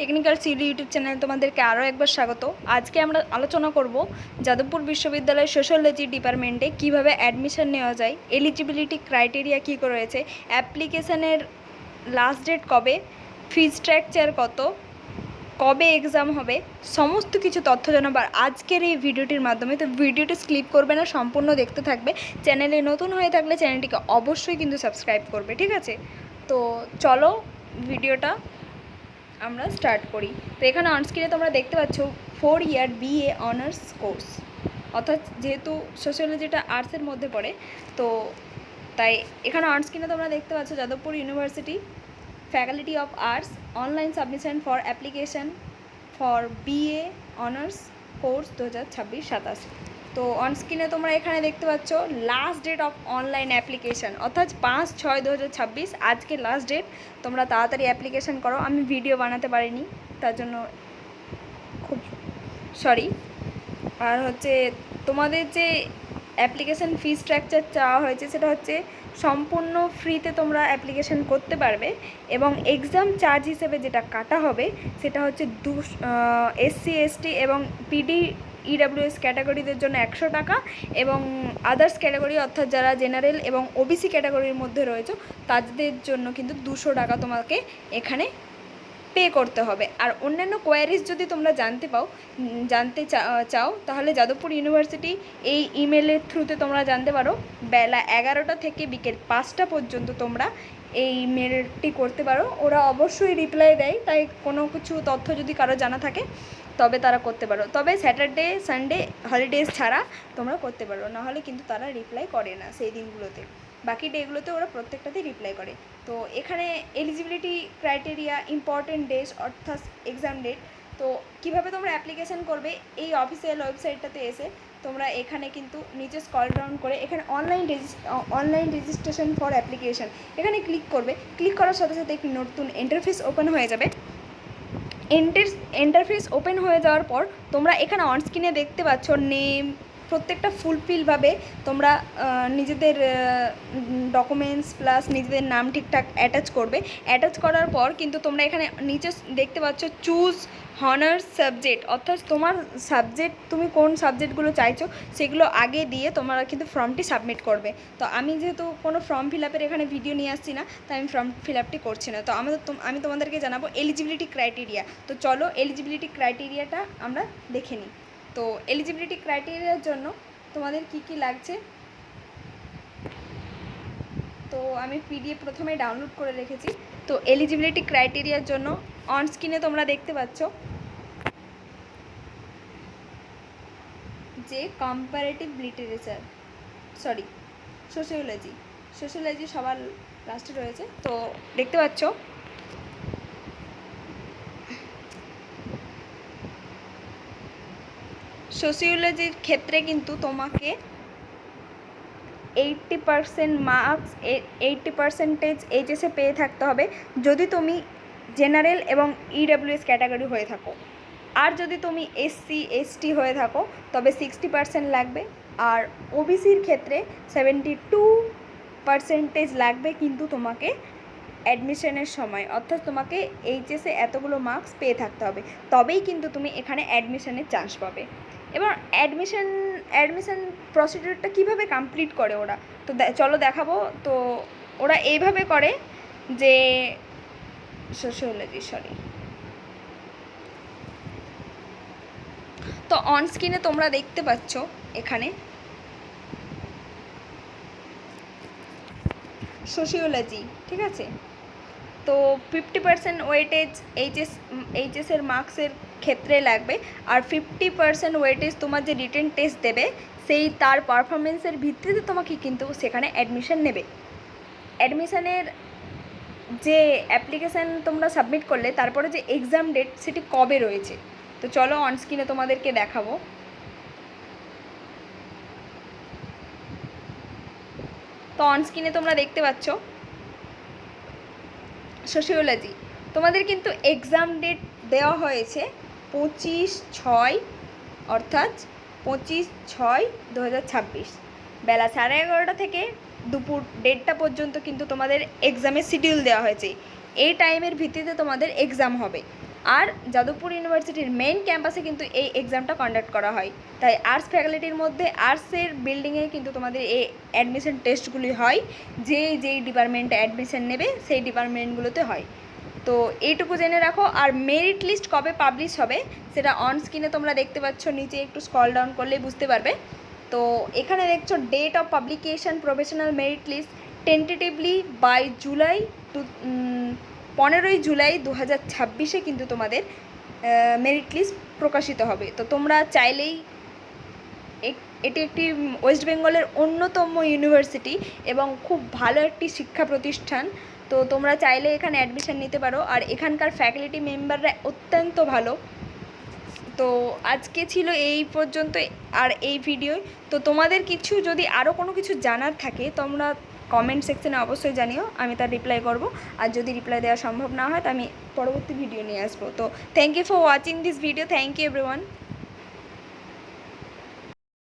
Technical CD YouTube channel তোমাদেরকে আরও একবার স্বাগত। আজকে আমরা আলোচনা করব যাদবপুর বিশ্ববিদ্যালয়ের সোশ্যোলজি ডিপার্টমেন্টে কিভাবে অ্যাডমিশন নেওয়া যায়, এলিজিবিলিটি ক্রাইটেরিয়া কী করে রয়েছে, অ্যাপ্লিকেশানের লাস্ট ডেট কবে, ফি স্ট্রাকচার কত, কবে এক্সাম হবে, সমস্ত কিছু তথ্য জানাবার আজকের এই ভিডিওটির মাধ্যমে। তো ভিডিওটি স্কিপ করবে না, সম্পূর্ণ দেখতে থাকবে। চ্যানেলে নতুন হয়ে থাকলে চ্যানেলটিকে অবশ্যই কিন্তু সাবস্ক্রাইব করবে, ঠিক আছে? তো চলো ভিডিওটা আমরা স্টার্ট করি। তো এখানে অনস্ক্রিনে তোমরা দেখতে পাচ্ছ 4 ইয়ার বিএ অনার্স কোর্স, অর্থাৎ যেহেতু সোশ্যোলজিটা আর্টসের মধ্যে পড়ে, তো তাই এখানে অনস্ক্রিনে তোমরা দেখতে পাচ্ছ Jadavpur university faculty of arts online submission for application for BA honours course 2026-27। তো অনস্ক্রিনে তোমরা এখানে দেখতে পাচ্ছ last date of online application, অর্থাৎ 5/6/2026 আজকে লাস্ট ডেট। তোমরা তাড়াতাড়ি অ্যাপ্লিকেশান করো। আমি ভিডিও বানাতে পারিনি, তার জন্য খুব সরি। আর হচ্ছে তোমাদের যে অ্যাপ্লিকেশান ফি স্ট্রাকচার চাওয়া হয়েছে সেটা হচ্ছে সম্পূর্ণ ফ্রিতে তোমরা অ্যাপ্লিকেশান করতে পারবে, এবং এক্সাম চার্জ হিসেবে যেটা কাটা হবে সেটা হচ্ছে SC ST এবং PD EWS ক্যাটাগরিদের জন্য 100 টাকা, এবং আদার্স ক্যাটাগরি অর্থাৎ যারা জেনারেল এবং OBC ক্যাটাগরির মধ্যে রয়েছে তাদের জন্য কিন্তু 200 টাকা তোমাকে এখানে পে করতে হবে। আর অন্যান্য কোয়ারিজ যদি তোমরা জানতে চাও তাহলে যাদবপুর ইউনিভার্সিটি এই ইমেলের থ্রুতে তোমরা জানতে পারো। বেলা 11টা থেকে বিকেল 5টা পর্যন্ত তোমরা এই মেলটি করতে পারো। ওরা অবশ্যই রিপ্লাই দেয়, তাই কোনো কিছু তথ্য যদি কারো জানা থাকে তবে তারা করতে পারো। তবে স্যাটারডে সানডে হলিডেজ ছাড়া তোমরা করতে পারো, নাহলে কিন্তু তারা রিপ্লাই করে না সেই দিনগুলোতে। বাকি ডেগুলোতে ওরা প্রত্যেকটাতেই রিপ্লাই করে। তো এখানে এলিজিবিলিটি ক্রাইটেরিয়া, ইম্পর্টেন্ট ডেট অর্থাৎ এক্সাম ডেট। তো কীভাবে তোমরা অ্যাপ্লিকেশান করবে, এই অফিসিয়াল ওয়েবসাইটটাতে এসে তোমরা এখানে কিন্তু নিচে স্ক্রল ডাউন করে এখানে অনলাইন রেজিস্ট্রেশন ফর অ্যাপ্লিকেশান এখানে ক্লিক করবে। ক্লিক করার সাথে সাথে একটি নতুন ইন্টারফেস ওপেন হয়ে যাবে। ইন্টারফেস ওপেন হয়ে যাওয়ার পর তোমরা এখানে অনস্ক্রিনে দেখতে পাচ্ছ নেম, প্রত্যেকটা ফুলফিলভাবে তোমরা নিজেদের ডকুমেন্টস প্লাস নিজেদের নাম ঠিকঠাক অ্যাটাচ করবে। অ্যাটাচ করার পর কিন্তু তোমরা এখানে নিচে দেখতে পাচ্ছ চুজ অনার্স সাবজেক্ট, অর্থাৎ তোমার সাবজেক্ট, তুমি কোন সাবজেক্টগুলো চাইছো সেগুলো আগে দিয়ে তোমরা কিন্তু ফর্মটি সাবমিট করবে। তো আমি যেহেতু কোনো ফর্ম ফিল আপের এখানে ভিডিও নিয়ে আসছি না, তাই আমি ফর্ম ফিল আপটি করছি না। তো আমি তোমাদেরকে জানাবো এলিজিবিলিটি ক্রাইটেরিয়া। তো চলো এলিজিবিলিটি ক্রাইটেরিয়াটা আমরা দেখে নিই। তো এলিজিবিলিটি ক্রাইটেরিয়ার জন্য তোমাদের কি কি লাগছে, তো আমি PDF প্রথমে ডাউনলোড করে রেখেছি। তো এলিজিবিলিটি ক্রাইটেরিয়ার জন্য অন স্ক্রিনে তোমরা দেখতে পাচ্ছ যে কম্পারেটিভ লিটারেচার, সোশিওলজি সবার লাস্টে রয়েছে। তো দেখতে পাচ্ছ সোশিওলজির ক্ষেত্রে কিন্তু তোমাকে 80% মার্কস, 80% এইচএসে পেয়ে থাকতে হবে যদি তুমি জেনারেল এবং EWS ক্যাটাগরি হয়ে থাকো। আর যদি তুমি SC ST হয়ে থাকো তবে 60% লাগবে। আর OBCর ক্ষেত্রে 72% লাগবে কিন্তু তোমাকে অ্যাডমিশনের সময়, অর্থাৎ তোমাকে এইচএসে এতগুলো মার্কস পেয়ে থাকতে হবে, তবেই কিন্তু তুমি এখানে অ্যাডমিশনের চান্স পাবে। এবার অ্যাডমিশন প্রসিডিউরটা কীভাবে কমপ্লিট করে ওরা, তো চলো দেখাবো। তো ওরা এইভাবে করে যে তো অন স্ক্রিনে তোমরা দেখতে পাচ্ছ এখানে সোশিওলজি, ঠিক আছে? তো 50% ওয়েটেজ এইচএসের মার্কসের ক্ষেত্রে লাগবে, আর 50% ওয়েটেজ তোমার যে রিটেন টেস্ট দেবে সেই তার পারফরমেন্সের ভিত্তিতে তোমাকে কিন্তু সেখানে অ্যাডমিশন নেবে। অ্যাডমিশনের যে অ্যাপ্লিকেশান তোমরা সাবমিট করলে তারপরে যে এক্সাম ডেট সেটি কবে রয়েছে, তো চলো অন স্ক্রিনে তোমাদেরকে দেখাবো। তো অন স্ক্রিনে তোমরা দেখতে পাচ্ছ সোশিওলজি তোমাদের কিন্তু এক্সাম ডেট দেওয়া হয়েছে 25/6, অর্থাৎ 25/6/2026 বেলা 11:30 থেকে দুপুর 1:30 পর্যন্ত কিন্তু তোমাদের এক্সামের শিডিউল দেওয়া হয়েছে। এই টাইমের ভিত্তিতে তোমাদের এক্সাম হবে। আর যাদবপুর ইউনিভার্সিটির মেইন ক্যাম্পাসে কিন্তু এই এক্সামটা কন্ডাক্ট করা হয়। তাই আর্টস ফ্যাকাল্টির মধ্যে আর্টসের বিল্ডিংয়ে কিন্তু তোমাদের এই অ্যাডমিশন টেস্টগুলি হয়, যেই ডিপার্টমেন্টে অ্যাডমিশন নেবে সেই ডিপার্টমেন্টগুলোতে হয়। তো এইটুকু জেনে রাখো। আর মেরিট লিস্ট কবে পাবলিশ হবে সেটা অন স্ক্রিনে তোমরা দেখতে পাচ্ছ, নিচে একটু স্ক্রল ডাউন করলেই বুঝতে পারবে। তো এখানে দেখছো date of publication professional merit list tentatively by July 15ই জুলাই 2026 কিন্তু তোমাদের মেরিট লিস্ট প্রকাশিত হবে। তো তোমরা চাইলেই এটি একটি ওয়েস্ট বেঙ্গলের অন্যতম ইউনিভার্সিটি এবং খুব ভালো একটি শিক্ষা প্রতিষ্ঠান। তো তোমরা চাইলে এখানে অ্যাডমিশন নিতে পারো। আর এখানকার ফ্যাকাল্টি মেম্বাররা অত্যন্ত ভালো। তো আজকে ছিল এই পর্যন্ত আর এই ভিডিও। তো তোমাদের কিছু যদি আরও কোনো কিছু জানার থাকে তোমরা কমেন্ট সেকশনে অবশ্যই জানিও, আমি তার রিপ্লাই করব। আর যদি রিপ্লাই দেওয়া সম্ভব না হয় তো আমি পরবর্তী ভিডিও নিয়ে আসবো। তো thank you for watching this video. Thank you everyone.